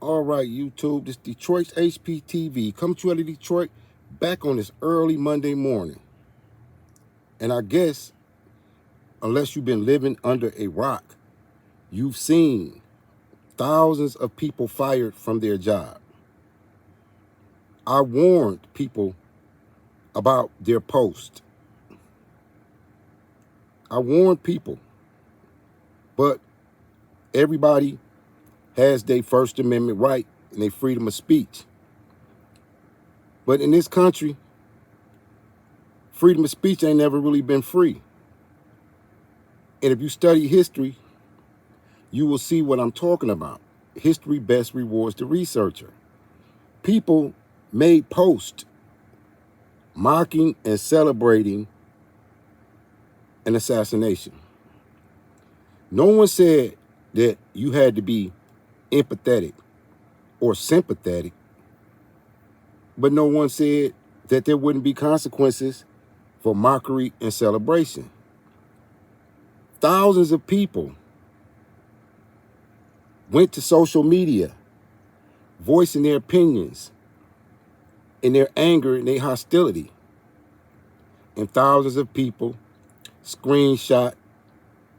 All right, YouTube, this Detroit's HPTV. Come to you out of Detroit, back on this early Monday morning. And I guess, unless you've been living under a rock, you've seen thousands of people fired from their job. I warned people about their post. I warned people, but everybody has their First Amendment right and their freedom of speech. But in this country, freedom of speech ain't never really been free. And if you study history, you will see what I'm talking about. History best rewards the researcher. People made posts mocking and celebrating an assassination. No one said that you had to be empathetic or sympathetic, but no one said that there wouldn't be consequences for mockery and celebration. Thousands of people went to social media voicing their opinions and their anger and their hostility. And thousands of people screenshot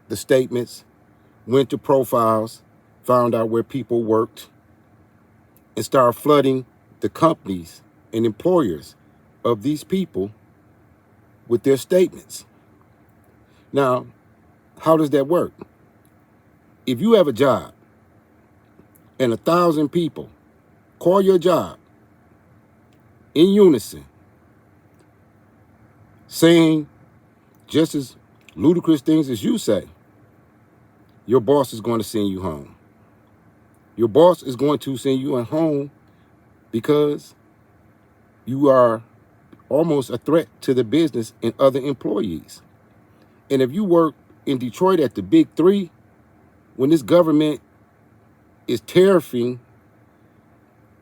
the statements, went to profiles, found out where people worked, and started flooding the companies and employers of these people with their statements. Now, how does that work? If you have a job and 1,000 people call your job in unison, saying just as ludicrous things as you say, your boss is going to send you home. Your boss is going to send you home because you are almost a threat to the business and other employees. And if you work in Detroit at the Big Three, when this government is tariffing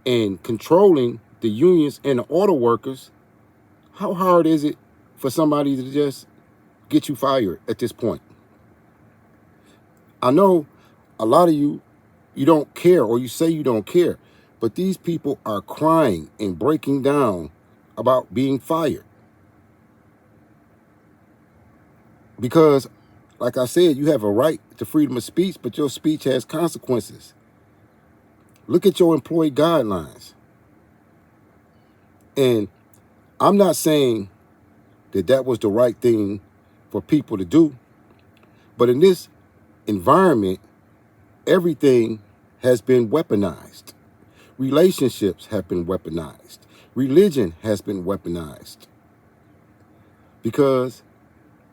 and controlling the unions and the auto workers, how hard is it for somebody to just get you fired at this point? I know a lot of you don't care, or you say you don't care, but these people are crying and breaking down about being fired. Because, like I said, you have a right to freedom of speech, but your speech has consequences. Look at your employee guidelines. And I'm not saying that that was the right thing for people to do, but in this environment, everything has been weaponized. Relationships have been weaponized. Religion has been weaponized. Because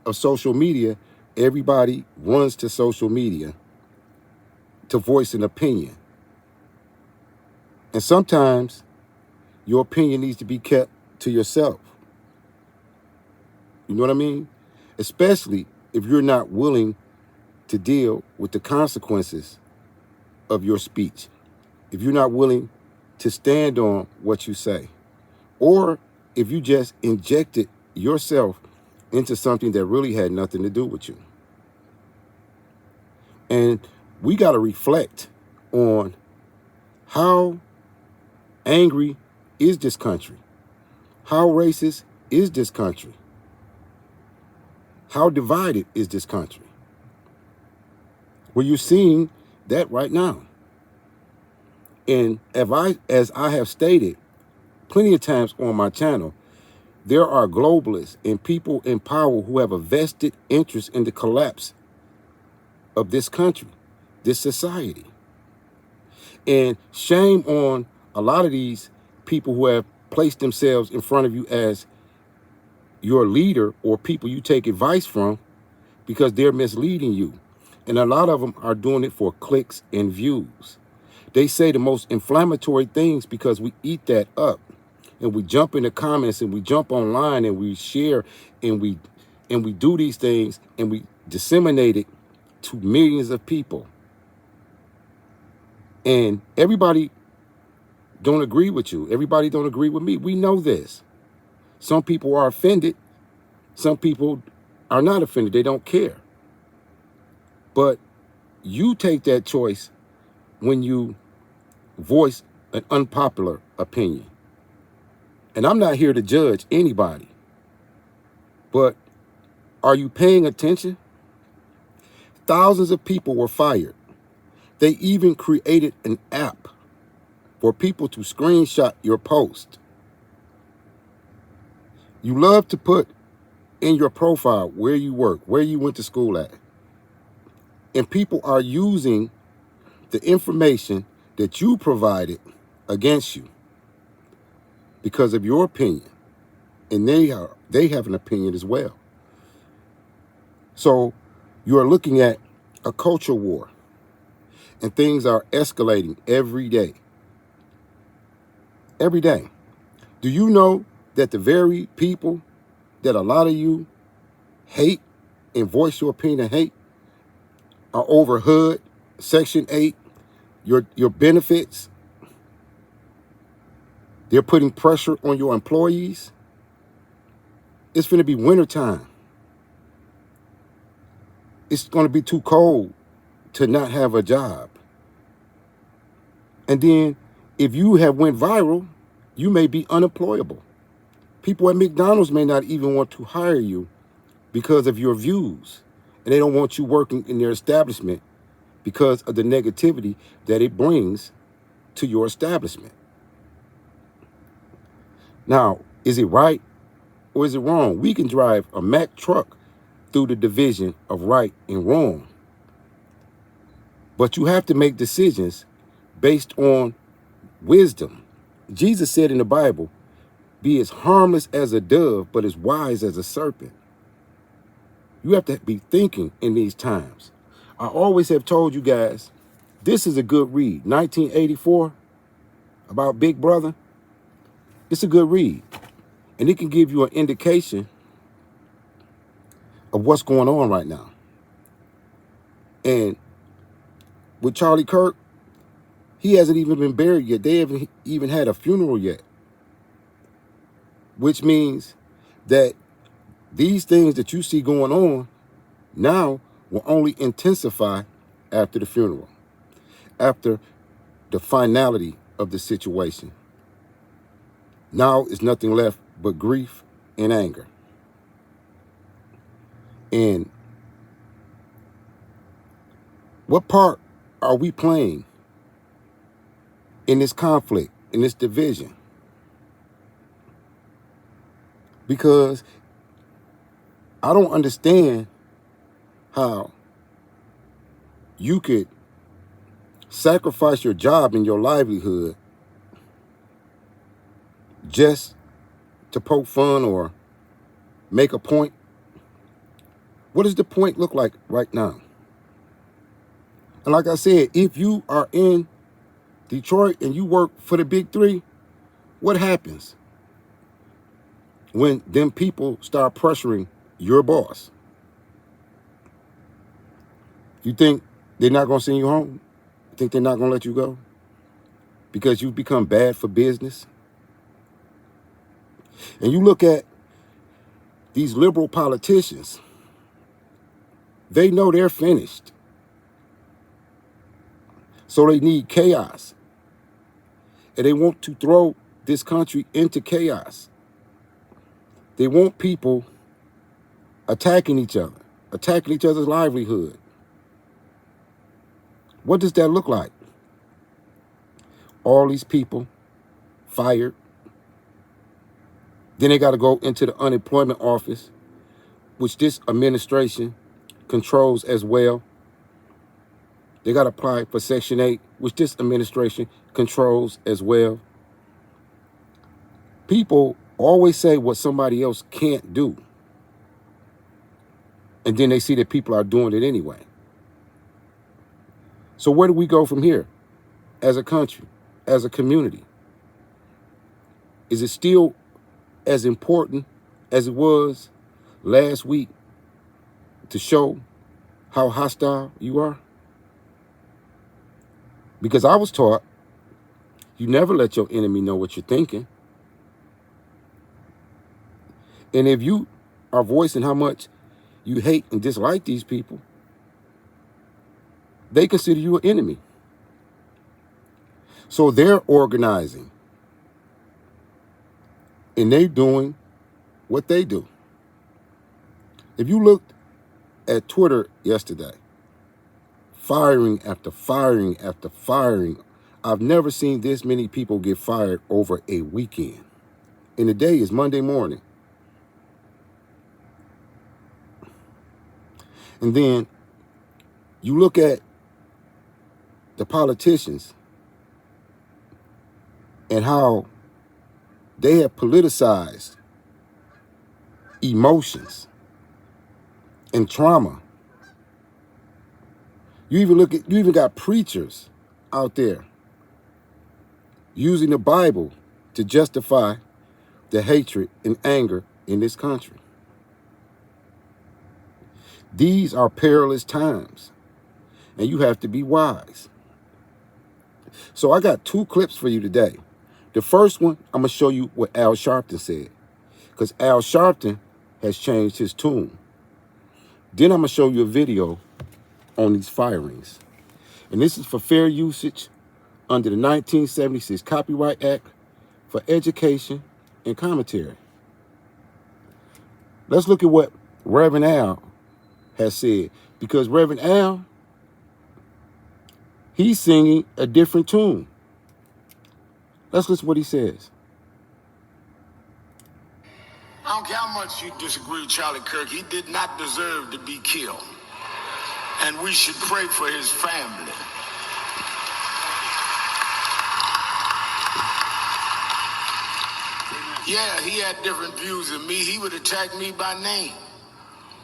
of social media, everybody runs to social media to voice an opinion. And sometimes your opinion needs to be kept to yourself. You know what I mean? Especially if you're not willing to deal with the consequences of your speech. If you're not willing to stand on what you say. Or if you just injected yourself into something that really had nothing to do with you. And we got to reflect on how angry is this country? How racist is this country? How divided is this country? Well, you're seeing that right now. And as I have stated plenty of times on my channel, there are globalists and people in power who have a vested interest in the collapse of this country, this society. And shame on a lot of these people who have placed themselves in front of you as your leader or people you take advice from, because they're misleading you. And a lot of them are doing it for clicks and views. They say the most inflammatory things because we eat that up. And we jump in the comments and we jump online and we share and we do these things and we disseminate it to millions of people. And everybody don't agree with you. Everybody don't agree with me. We know this. Some people are offended. Some people are not offended. They don't care. But you take that choice when you voice an unpopular opinion. And I'm not here to judge anybody, but are you paying attention? Thousands of people were fired. They even created an app for people to screenshot your post. You love to put in your profile where you work, where you went to school at. And people are using the information that you provided against you because of your opinion. And they have an opinion as well. So you are looking at a culture war, and things are escalating every day. Every day. Do you know that the very people that a lot of you hate and voice your opinion and hate are over HUD, Section 8, your benefits? They're putting pressure on your employees. It's going to be wintertime. It's going to be too cold to not have a job. And then if you have went viral, you may be unemployable. People at McDonald's may not even want to hire you because of your views. And they don't want you working in their establishment because of the negativity that it brings to your establishment. Now, is it right or is it wrong? We can drive a Mack truck through the division of right and wrong. But you have to make decisions based on wisdom. Jesus said in the Bible, be as harmless as a dove, but as wise as a serpent. You have to be thinking in these times. I always have told you guys, this is a good read. 1984, about Big Brother. It's a good read. And it can give you an indication of what's going on right now. And with Charlie Kirk, he hasn't even been buried yet. They haven't even had a funeral yet. Which means that these things that you see going on now will only intensify after the funeral, after the finality of the situation. Now is nothing left but grief and anger. And what part are we playing in this conflict, in this division? Because I don't understand how you could sacrifice your job and your livelihood just to poke fun or make a point. What does the point look like right now? And like I said, if you are in Detroit and you work for the big three, what happens when them people start pressuring your boss? You think they're not going to send you home? You think they're not going to let you go? Because you've become bad for business? And you look at these liberal politicians, they know they're finished. So they need chaos. And they want to throw this country into chaos. They want people attacking each other, attacking each other's livelihood. What does that look like? All these people fired. Then they got to go into the unemployment office, which this administration controls as well. They got to apply for Section 8, which this administration controls as well. People always say what somebody else can't do. And then they see that people are doing it anyway. So where do we go from here as a country, as a community? Is it still as important as it was last week to show how hostile you are? Because I was taught you never let your enemy know what you're thinking. And if you are voicing how much you hate and dislike these people, they consider you an enemy. So they're organizing. And they're doing what they do. If you looked at Twitter yesterday, firing after firing after firing, I've never seen this many people get fired over a weekend. And the day is Monday morning. And then you look at the politicians and how they have politicized emotions and trauma. You even got preachers out there using the Bible to justify the hatred and anger in this country. These are perilous times, and you have to be wise. So I got 2 clips for you today. The first one, I'm going to show you what Al Sharpton said, because Al Sharpton has changed his tune. Then I'm going to show you a video on these firings. And this is for fair usage under the 1976 Copyright Act for education and commentary. Let's look at what Reverend Al has said, because Reverend Al, he's singing a different tune. Let's listen to what he says. I don't care how much you disagree with Charlie Kirk. He did not deserve to be killed. And we should pray for his family. Yeah, he had different views than me. He would attack me by name.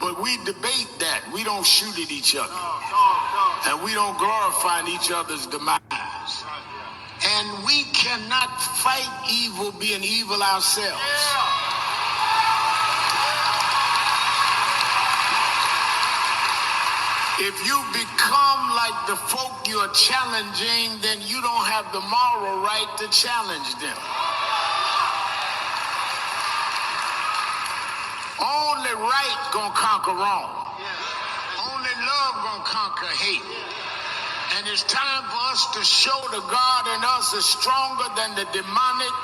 But we debate that. We don't shoot at each other. And we don't glorify each other's demise. And we cannot fight evil being evil ourselves. If you become like the folk you're challenging, then you don't have the moral right to challenge them. Only right gonna conquer wrong. Only love gonna conquer hate. And it's time for us to show the God in us is stronger than the demonic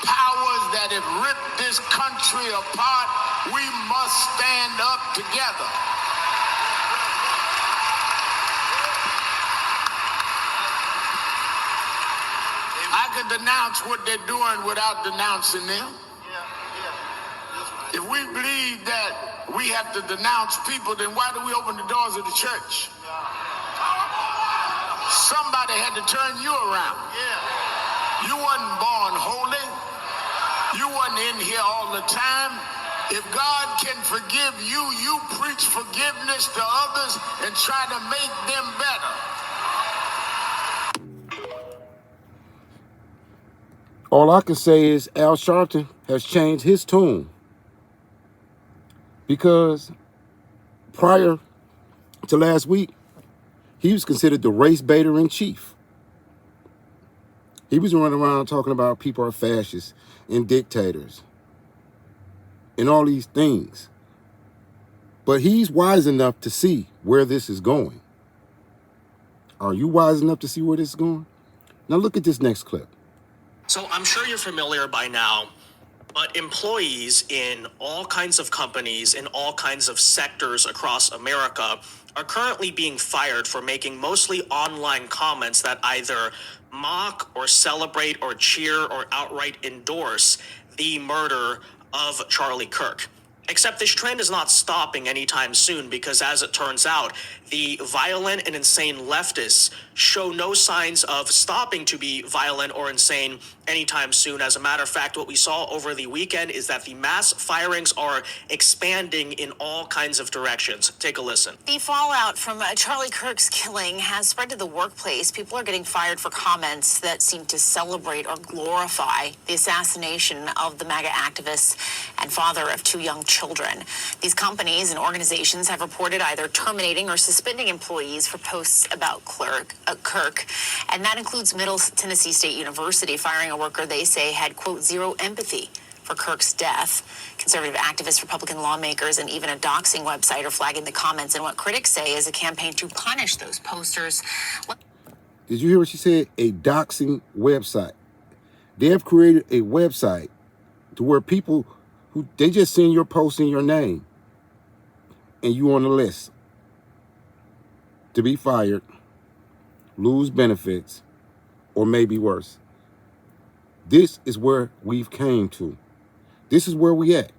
powers that have ripped this country apart. We must stand up together. I can denounce what they're doing without denouncing them. If we believe that we have to denounce people, then why do we open the doors of the church? Somebody had to turn you around. You wasn't born holy. You wasn't in here all the time. If God can forgive you, you preach forgiveness to others and try to make them better. All I can say is Al Sharpton has changed his tune, because prior to last week, he was considered the race baiter in chief. He was running around talking about people are fascists and dictators and all these things. But he's wise enough to see where this is going. Are you wise enough to see where this is going? Now look at this next clip. So I'm sure you're familiar by now, but employees in all kinds of companies in all kinds of sectors across America are currently being fired for making mostly online comments that either mock or celebrate or cheer or outright endorse the murder of Charlie Kirk. Except this trend is not stopping anytime soon, because as it turns out, the violent and insane leftists show no signs of stopping to be violent or insane anytime soon. As a matter of fact, what we saw over the weekend is that the mass firings are expanding in all kinds of directions. Take a listen. The fallout from Charlie Kirk's killing has spread to the workplace. People are getting fired for comments that seem to celebrate or glorify the assassination of the MAGA activist and father of 2 young children. These companies and organizations have reported either terminating or suspending employees for posts about Kirk, and that includes Middle Tennessee State University firing a worker they say had, quote, zero empathy for Kirk's death. Conservative activists, Republican lawmakers, and even a doxing website are flagging the comments in what critics say is a campaign to punish those posters. Did you hear what she said? A doxing website. They have created a website to where people who they just send your post in your name and you on the list to be fired, lose benefits, or maybe worse. This is where we've came to. This is where we at.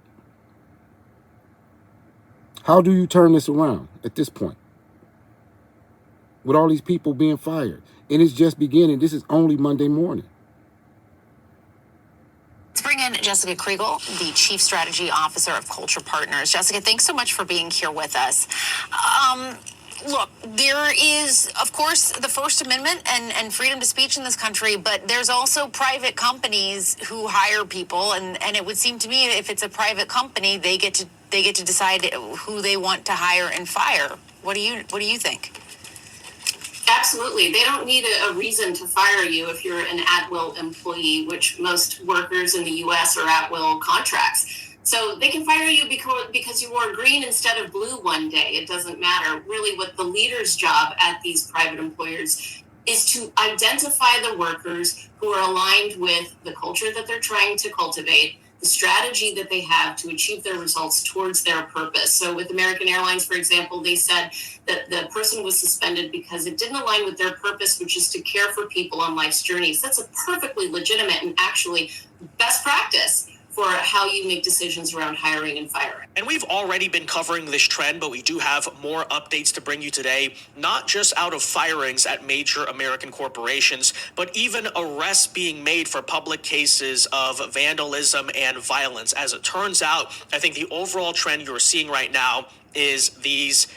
How do you turn this around at this point? With all these people being fired. And it's just beginning. This is only Monday morning. Let's bring in Jessica Kriegel, the Chief Strategy Officer of Culture Partners. Jessica, thanks so much for being here with us. Look, there is, of course, the First Amendment and freedom to speech in this country, but there's also private companies who hire people, and it would seem to me if it's a private company, they get to decide who they want to hire and fire. What do you think? Absolutely. They don't need a reason to fire you if you're an at-will employee, which most workers in the U.S. are at-will contracts. So they can fire you because you wore green instead of blue one day. It doesn't matter. Really, what the leader's job at these private employers is to identify the workers who are aligned with the culture that they're trying to cultivate, the strategy that they have to achieve their results towards their purpose. So with American Airlines, for example, they said that the person was suspended because it didn't align with their purpose, which is to care for people on life's journeys. That's a perfectly legitimate and actually best practice for how you make decisions around hiring and firing. And we've already been covering this trend, but we do have more updates to bring you today, not just out of firings at major American corporations, but even arrests being made for public cases of vandalism and violence. As it turns out, I think the overall trend you're seeing right now is these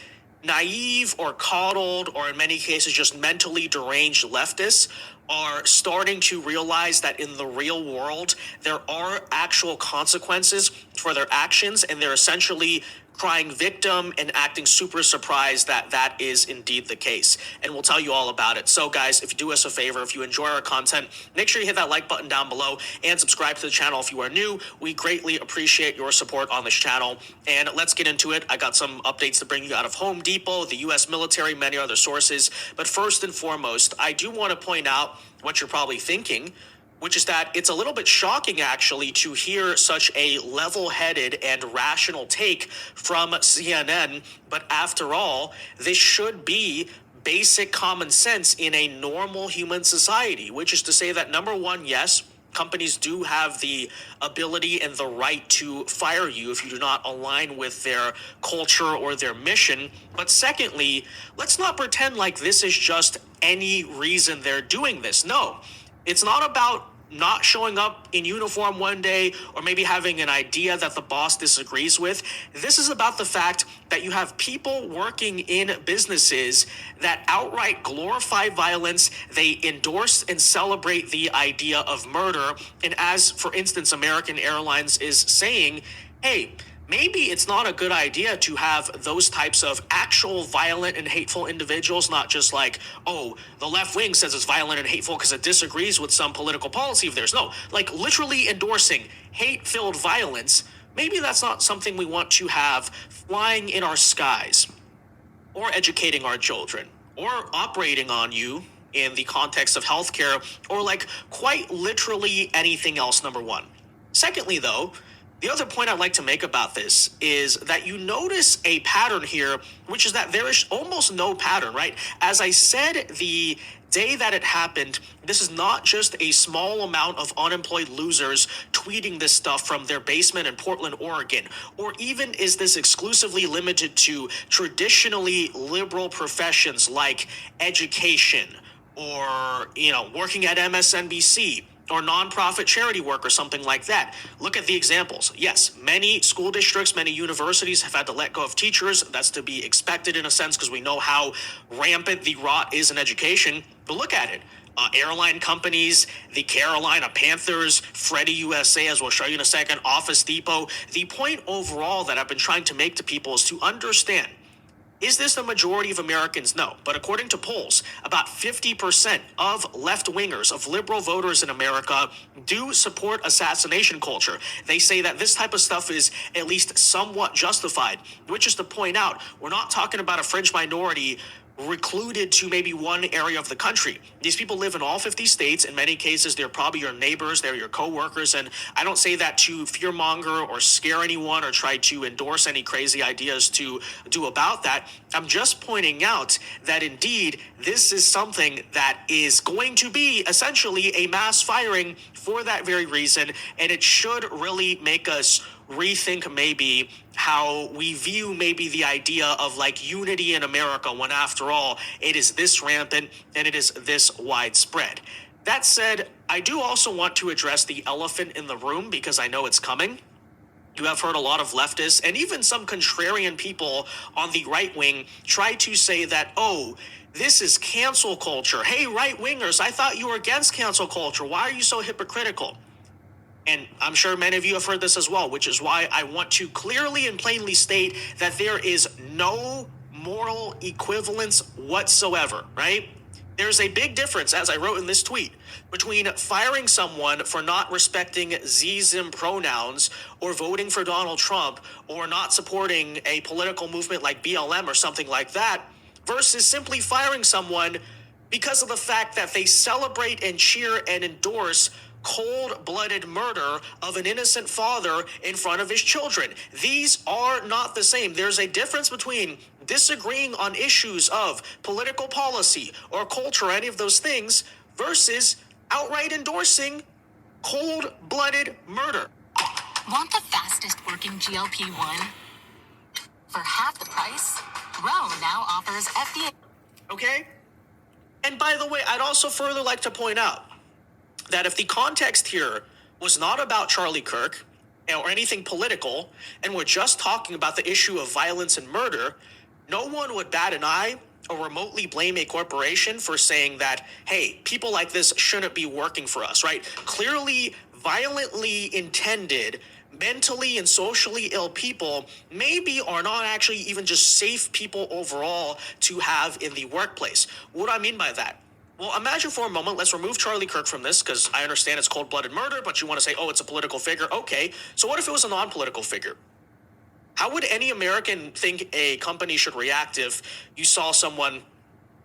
naive or coddled, or in many cases just mentally deranged leftists are starting to realize that in the real world, there are actual consequences for their actions, and they're essentially crying victim and acting super surprised that that is indeed the case. And we'll tell you all about it. So guys, if you do us a favor, if you enjoy our content, make sure you hit that like button down below and subscribe to the channel if you are new. We greatly appreciate your support on this channel. And let's get into it. I got some updates to bring you out of Home Depot, the US military, many other sources. But first and foremost, I do want to point out what you're probably thinking, which is that it's a little bit shocking, actually, to hear such a level-headed and rational take from CNN. But after all, this should be basic common sense in a normal human society, which is to say that, number one, yes, companies do have the ability and the right to fire you if you do not align with their culture or their mission. But secondly, let's not pretend like this is just any reason they're doing this. No. It's not about not showing up in uniform one day or maybe having an idea that the boss disagrees with. This is about the fact that you have people working in businesses that outright glorify violence. They endorse and celebrate the idea of murder. And as, for instance, American Airlines is saying, hey, maybe it's not a good idea to have those types of actual violent and hateful individuals, not just like, oh, the left wing says it's violent and hateful because it disagrees with some political policy of theirs. No, like literally endorsing hate-filled violence. Maybe that's not something we want to have flying in our skies, or educating our children, or operating on you in the context of healthcare, or like quite literally anything else, number one. Secondly, though, the other point I'd like to make about this is that you notice a pattern here, which is that there is almost no pattern, right? As I said, the day that it happened, this is not just a small amount of unemployed losers tweeting this stuff from their basement in Portland, Oregon, or even is this exclusively limited to traditionally liberal professions like education or, working at MSNBC, or nonprofit charity work or something like that. Look at the examples. Yes, many school districts, many universities have had to let go of teachers. That's to be expected in a sense because we know how rampant the rot is in education. But look at it. Airline companies, the Carolina Panthers, Freddie USA, as we'll show you in a second, Office Depot. The point overall that I've been trying to make to people is to understand, is this the majority of Americans? No. But according to polls, about 50% of left-wingers, of liberal voters in America, do support assassination culture. They say that this type of stuff is at least somewhat justified, which is to point out, we're not talking about a fringe minority. recluded to maybe one area of the country. These people live in all 50 states. In many cases, they're probably your neighbors, they're your coworkers, and I don't say that to fearmonger or scare anyone or try to endorse any crazy ideas to do about that. I'm just pointing out that indeed this is something that is going to be essentially a mass firing for that very reason, and it should really make us rethink maybe how we view maybe the idea of like unity in America when after all it is this rampant and it is this widespread. That said, I do also want to address the elephant in the room because I know it's coming. You have heard a lot of leftists and even some contrarian people on the right wing try to say that, oh, this is cancel culture. Hey, right wingers, I thought you were against cancel culture. Why are you so hypocritical? And I'm sure many of you have heard this as well, which is why I want to clearly and plainly state that there is no moral equivalence whatsoever, right? There's a big difference, as I wrote in this tweet, between firing someone for not respecting Zism pronouns or voting for Donald Trump or not supporting a political movement like BLM or something like that versus simply firing someone because of the fact that they celebrate and cheer and endorse cold-blooded murder of an innocent father in front of his children. These are not the same. There's a difference between disagreeing on issues of political policy or culture or any of those things versus outright endorsing cold-blooded murder. Want the fastest working GLP-1? For half the price, Rome now offers FDA. Okay? And by the way, I'd also further like to point out that if the context here was not about Charlie Kirk or anything political, and we're just talking about the issue of violence and murder, no one would bat an eye or remotely blame a corporation for saying that, hey, people like this shouldn't be working for us, right? Clearly, violently intended, mentally and socially ill people maybe are not actually even just safe people overall to have in the workplace. What do I mean by that? Well, imagine for a moment, let's remove Charlie Kirk from this, because I understand it's cold-blooded murder, but you want to say, oh, it's a political figure. Okay, so what if it was a non-political figure? How would any American think a company should react if you saw someone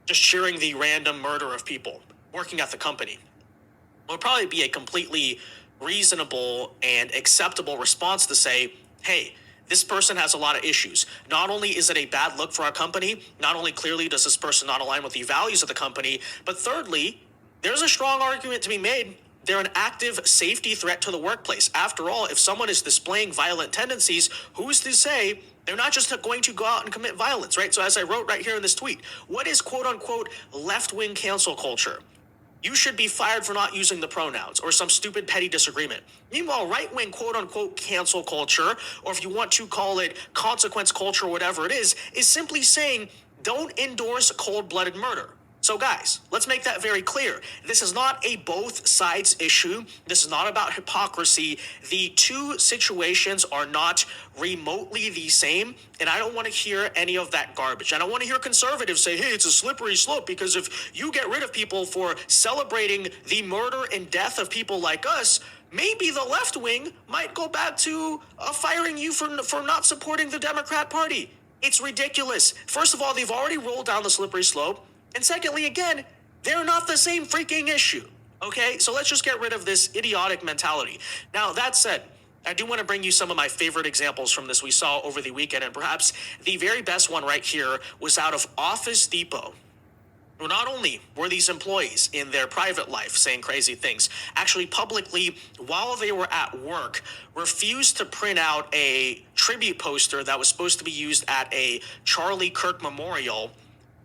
just cheering the random murder of people working at the company? It would probably be a completely reasonable and acceptable response to say, hey, this person has a lot of issues. Not only is it a bad look for our company, not only clearly does this person not align with the values of the company, but thirdly, there's a strong argument to be made. They're an active safety threat to the workplace. After all, if someone is displaying violent tendencies, who's to say they're not just going to go out and commit violence, right? So as I wrote right here in this tweet, what is quote unquote left-wing cancel culture? You should be fired for not using the pronouns or some stupid petty disagreement. Meanwhile, right-wing quote-unquote cancel culture, or if you want to call it consequence culture, whatever it is simply saying don't endorse cold-blooded murder. So guys, let's make that very clear. This is not a both sides issue. This is not about hypocrisy. The two situations are not remotely the same, and I don't want to hear any of that garbage. I don't want to hear conservatives say, hey, it's a slippery slope, because if you get rid of people for celebrating the murder and death of people like us, maybe the left wing might go back to firing you for not supporting the Democrat Party. It's ridiculous. First of all, they've already rolled down the slippery slope. And secondly, again, they're not the same freaking issue, okay? So let's just get rid of this idiotic mentality. Now, that said, I do want to bring you some of my favorite examples from this we saw over the weekend, and perhaps the very best one right here was out of Office Depot. Well, not only were these employees in their private life saying crazy things, actually publicly, while they were at work, refused to print out a tribute poster that was supposed to be used at a Charlie Kirk memorial,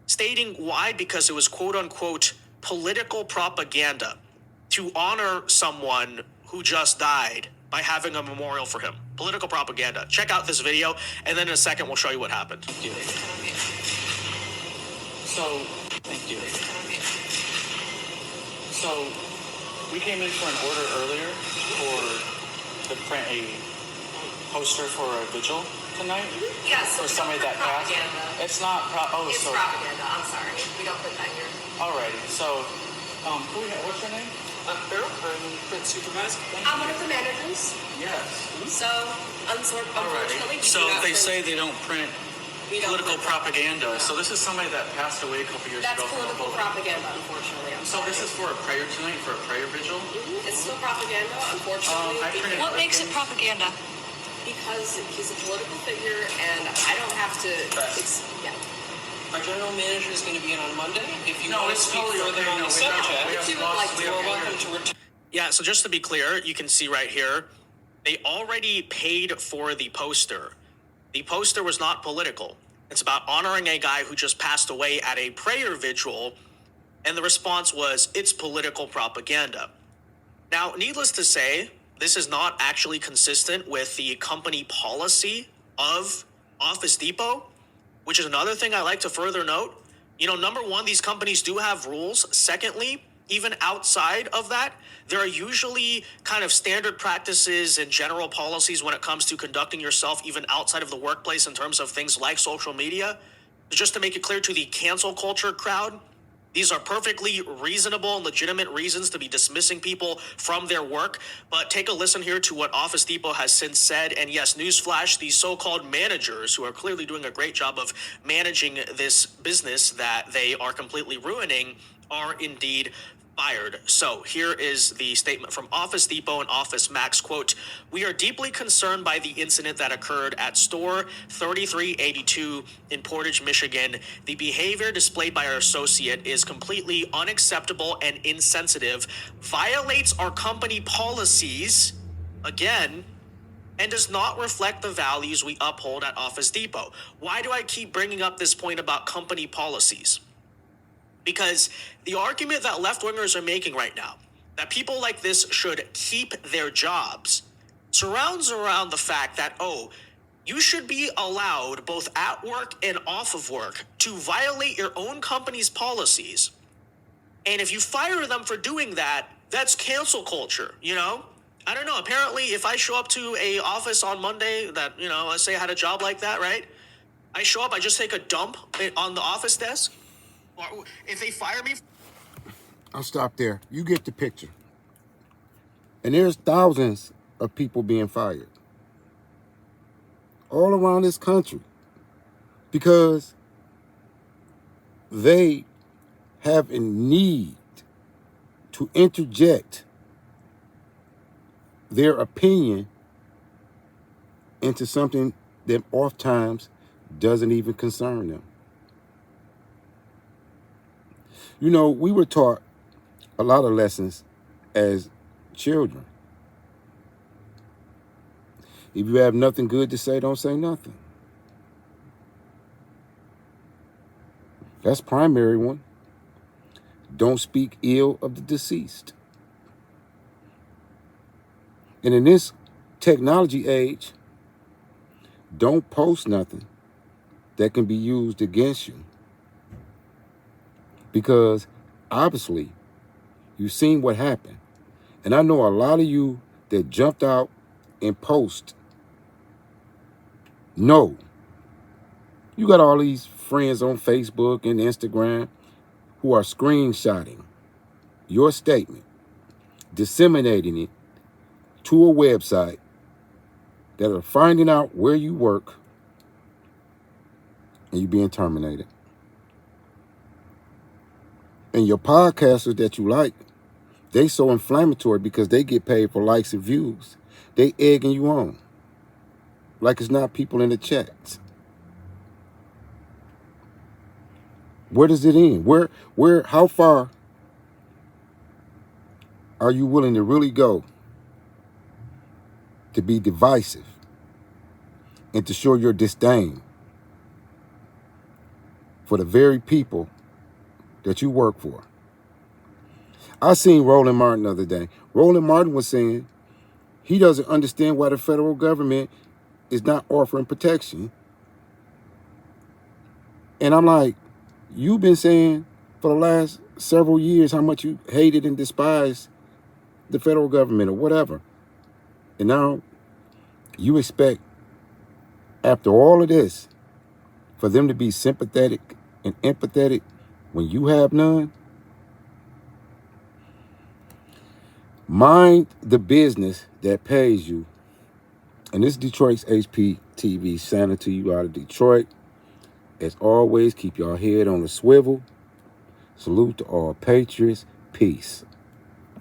stating why, because it was quote-unquote political propaganda to honor someone who just died by having a memorial for him. Political propaganda. Check out this video, and then in a second we'll show you what happened. Thank you. Thank you. So, we came in for an order earlier to print a poster for a vigil tonight. Yes. For somebody that passed. It's not. It's propaganda. I'm sorry. We don't put that here. Alrighty. So, what's your name? Bill, I'm print supervisor. I'm one of the managers. Yes. So, unfortunately, we So do not they print- say they don't print We don't political put propaganda. So this is somebody that passed away a couple years That's ago. political propaganda, unfortunately. I'm So sorry. this is for a prayer tonight, for a prayer vigil? It's still propaganda, unfortunately. I printed What makes it propaganda? Because he's a political figure, and I don't have to. Yeah. Our general manager is going to be in on Monday. If you No, want to it's speak totally further okay. on No, the we have- subject, we have you would lost- like to, we you're have welcome lawyers. to return. Yeah, so just to be clear, you can see right here, they already paid for the poster. The poster was not political. It's about honoring a guy who just passed away at a prayer vigil, and the response was, it's political propaganda. Now, needless to say, this is not actually consistent with the company policy of Office Depot, which is another thing I like to further note. You know, number one, these companies do have rules. Secondly, even outside of that, there are usually kind of standard practices and general policies when it comes to conducting yourself even outside of the workplace in terms of things like social media. Just to make it clear to the cancel culture crowd, these are perfectly reasonable and legitimate reasons to be dismissing people from their work. But take a listen here to what Office Depot has since said. And yes, newsflash, these so-called managers who are clearly doing a great job of managing this business that they are completely ruining are indeed fired. So here is the statement from Office Depot and Office Max, quote, "We are deeply concerned by the incident that occurred at store 3382 in Portage, Michigan. The behavior displayed by our associate is completely unacceptable and insensitive, violates our company policies, again, and does not reflect the values we uphold at Office Depot." Why do I keep bringing up this point about company policies? Because the argument that left-wingers are making right now, that people like this should keep their jobs, surrounds around the fact that, oh, you should be allowed both at work and off of work to violate your own company's policies. And if you fire them for doing that, that's cancel culture, you know? I don't know. Apparently, if I show up to a office on Monday that, you know, let's say I had a job like that, right? I show up, I just take a dump on the office desk. Or if they fire me, I'll stop there. You get the picture. And there's thousands of people being fired all around this country because they have a need to interject their opinion into something that oftentimes doesn't even concern them. You know, we were taught a lot of lessons as children. If you have nothing good to say, don't say nothing. That's primary one. Don't speak ill of the deceased. And in this technology age, don't post nothing that can be used against you. Because obviously, you've seen what happened. And I know a lot of you that jumped out and post. No. You got all these friends on Facebook and Instagram who are screenshotting your statement, disseminating it to a website that are finding out where you work and you being terminated. And your podcasters that you like, they so inflammatory because they get paid for likes and views. They egging you on. Like it's not people in the chats. Where does it end? How far are you willing to really go to be divisive and to show your disdain for the very people that you work for? I seen Roland Martin the other day. Roland Martin was saying he doesn't understand why the federal government is not offering protection. And I'm like, you've been saying for the last several years how much you hated and despised the federal government or whatever. And now you expect, after all of this, for them to be sympathetic and empathetic when you have none? Mind the business that pays you. And this is Detroit's HPTV, signing to you out of Detroit. As always, keep your head on a swivel. Salute to all patriots. Peace.